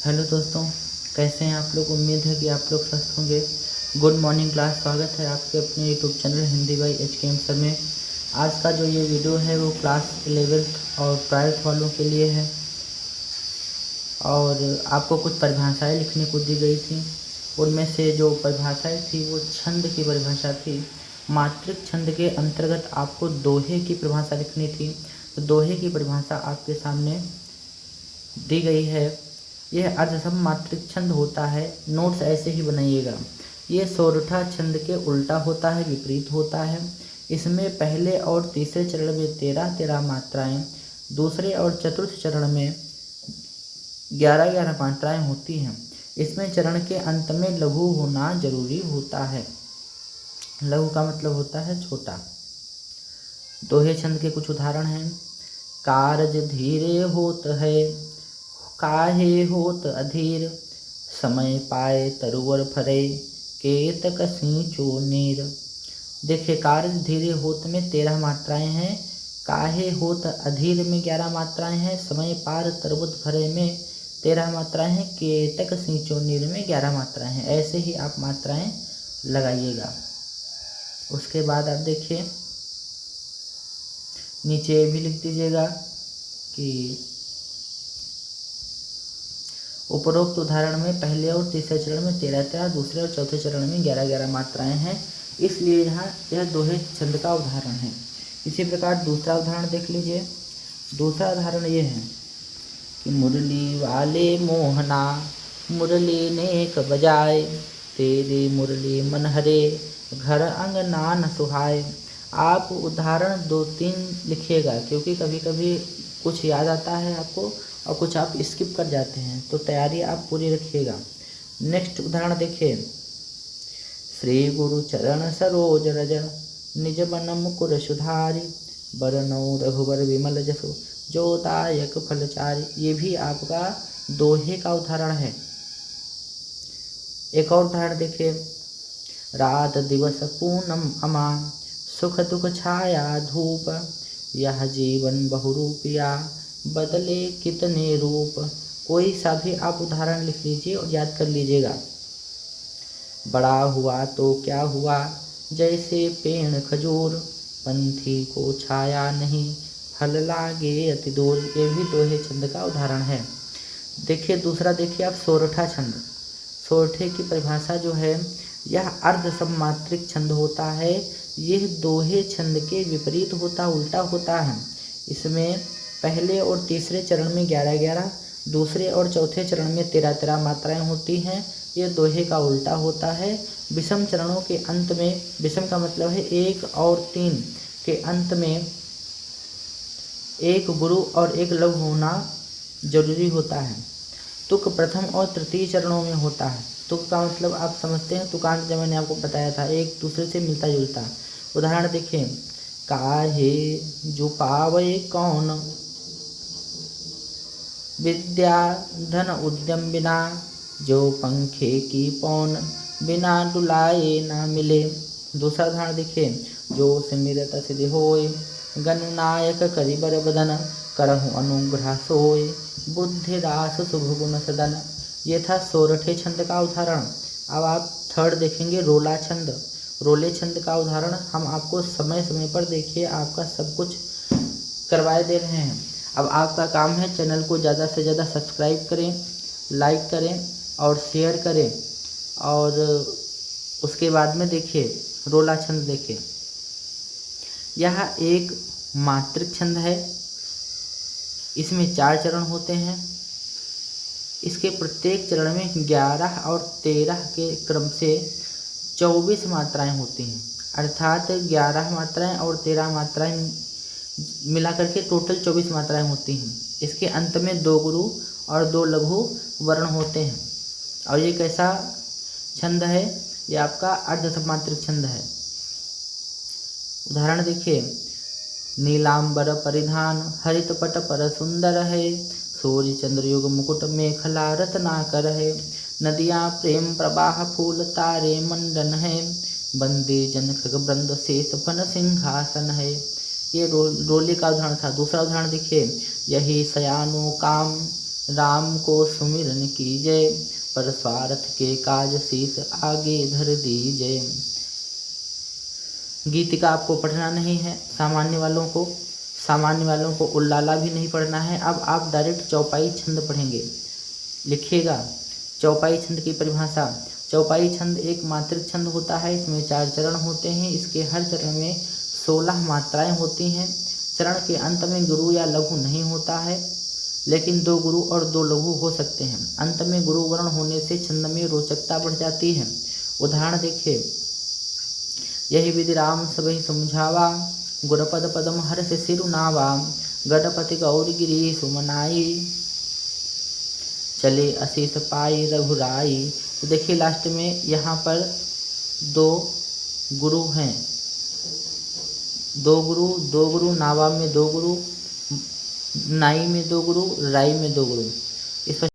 Hello दोस्तों, कैसे हैं आप लोग। उम्मीद है कि आप लोग स्वस्थ होंगे। गुड मॉर्निंग क्लास, स्वागत है आपके अपने YouTube channel Hindi by HKM sir में। आज का जो ये वीडियो है वो क्लास 11th और 12th वालों के लिए है और आपको कुछ परिभाषाएं लिखने को दी गई थी। उनमें से जो परिभाषाएं थी वो छंद की परिभाषा थी। मात्रिक छंद के अंतर्गत आपको दोहे की परिभाषा लिखनी थी। तो दोहे की परिभाषा आपके सामने दी गई है। यह अर्धसम मात्रिक छंद होता है। नोट्स ऐसे ही बनाइएगा। ये सोरठा छंद के उल्टा होता है, विपरीत होता है। इसमें पहले और तीसरे चरण में 13 मात्राएं, दूसरे और चतुर्थ चरण में 11 मात्राएं होती हैं। इसमें चरण के अंत में लघु होना जरूरी होता है। लघु का मतलब होता है छोटा। दोहे छंद के कुछ उदाहरण हैं। कारज धीरे होत है, काहे होत अधीर, समय पाए तरुवर फरे, केतक सींचो नीर। देखिए, कार्य धीरे होत में 13 मात्राएं हैं, काहे होत अधीर में 11 मात्राएं हैं, समय पार तरबुत भरे में 13 मात्राएं हैं, केतक सींचो नीर में 11 मात्राएं हैं। ऐसे ही आप मात्राएं लगाइएगा। उसके बाद आप देखिए, नीचे भी लिख दीजिएगा कि उपरोक्त उदाहरण में पहले और तीसरे चरण में 13, दूसरे और चौथे चरण में 11 मात्राएं हैं, इसलिए यहाँ यह दोहे छंद का उदाहरण है। इसी प्रकार दूसरा उदाहरण देख लीजिए। दूसरा उदाहरण ये है कि मुरली वाले मोहना, मुरली नेक बजाए, तेरी मुरली मन हरे, घर अंगना न सुहाए। आप उदाहरण 2-3 लिखिएगा, क्योंकि कभी कभी कुछ याद आता है आपको और कुछ आप स्किप कर जाते हैं, तो तैयारी आप पूरी रखिएगा। नेक्स्ट उदाहरण देखिए। श्री गुरु चरण सरोज रज, निज मन मुकुर सुधारी, बरनौ रघुबर विमल जसु, जो दायक फलचारी। ये भी आपका दोहे का उदाहरण है। एक और उदाहरण देखिए। रात दिवस पूनम अमा, सुख दुख छाया धूप, यह जीवन बहुरूपिया, बदले कितने रूप। कोई सा भी आप उदाहरण लिख लीजिए और याद कर लीजिएगा। बड़ा हुआ तो क्या हुआ, जैसे पेड़ खजूर, पंथी को छाया नहीं, फल लागे अति दूर। ये भी दोहे छंद का उदाहरण है। देखिए दूसरा, देखिए आप सोरठा छंद। सोरठे की परिभाषा जो है, यह अर्धसम मात्रिक छंद होता है। यह दोहे छंद के विपरीत होता, उल्टा होता है। इसमें पहले और तीसरे चरण में 11, दूसरे और चौथे चरण में 13 मात्राएं होती हैं। यह दोहे का उल्टा होता है। विषम चरणों के अंत में, विषम का मतलब है 1 और 3 के अंत में एक गुरु और एक लघु होना जरूरी होता है। तुक प्रथम और तृतीय चरणों में होता है। तुक का मतलब आप समझते हैं, तुकांत जब मैंने आपको बताया था, एक दूसरे से मिलता जुलता। उदाहरण देखिए। काहे जो पावे कौन, विद्या धन उद्यम बिना, जो पंखे की पौन, बिना डुलाए ना मिले। दूसरा उदाहरण देखिए। जो सिमिरत सिद्धि होय, गणनायक करिबर बदन, करहु अनुग्रह सोय, बुद्धिदास शुभ गुण सदन। ये था सोरठे छंद का उदाहरण। अब आप थर्ड देखेंगे, रोला छंद। रोले छंद का उदाहरण हम आपको समय समय पर देखिए आपका सब कुछ करवाए दे रहे हैं। अब आपका काम है चैनल को ज़्यादा से ज़्यादा सब्सक्राइब करें, लाइक करें और शेयर करें। और उसके बाद में देखिए रोला छंद। देखिए, यह एक मात्रिक छंद है। इसमें 4 चरण होते हैं। इसके प्रत्येक चरण में 11 और 13 के क्रम से 24 मात्राएं होती हैं। अर्थात 11 मात्राएं और 13 मात्राएं मिला करके टोटल 24 मात्राएं होती हैं। इसके अंत में 2 गुरु और 2 लघु वर्ण होते हैं। और ये कैसा छंद है? ये आपका अर्धसमात्रिक छंद है। उदाहरण देखिए। नीलांबर परिधान, हरित पट पर सुंदर है, सूर्य चंद्र युग मुकुट मेखला रत्नाकर है, नदियाँ प्रेम प्रवाह फूल तारे मंडन है, बंदे जन खग वृंद शेष फन सिंहासन है। ये रोले का उदाहरण था। दूसरा उदाहरण देखिए। यही सयानो काम, राम को सुमिरन कीजय, पर स्वार्थ के काज शीस आगे धर दीजय। गीतिका आपको पढ़ना नहीं है, सामान्य वालों को उल्लाला भी नहीं पढ़ना है। अब आप डायरेक्ट चौपाई छंद पढ़ेंगे। लिखिएगा चौपाई छंद की परिभाषा। चौपाई छंद एक मात्रिक छंद होता है। इसमें 4 चरण होते हैं। इसके हर चरण में 16 मात्राएं होती हैं। चरण के अंत में गुरु या लघु नहीं होता है, लेकिन 2 गुरु और 2 लघु हो सकते हैं। अंत में गुरु वर्ण होने से छंद में रोचकता बढ़ जाती है। उदाहरण देखिए, यही विधि राम सबहि समझावा, गुरपद पदम हर्ष सिरु नावा, गणपति गौरी गिरी सुमनाई, चले अशीष पाई रघुराई। तो देखिए लास्ट में यहाँ पर 2 गुरु हैं, 2 गुरु, नावा में 2 गुरु, नाई में 2 गुरु, राई में 2 गुरु। इस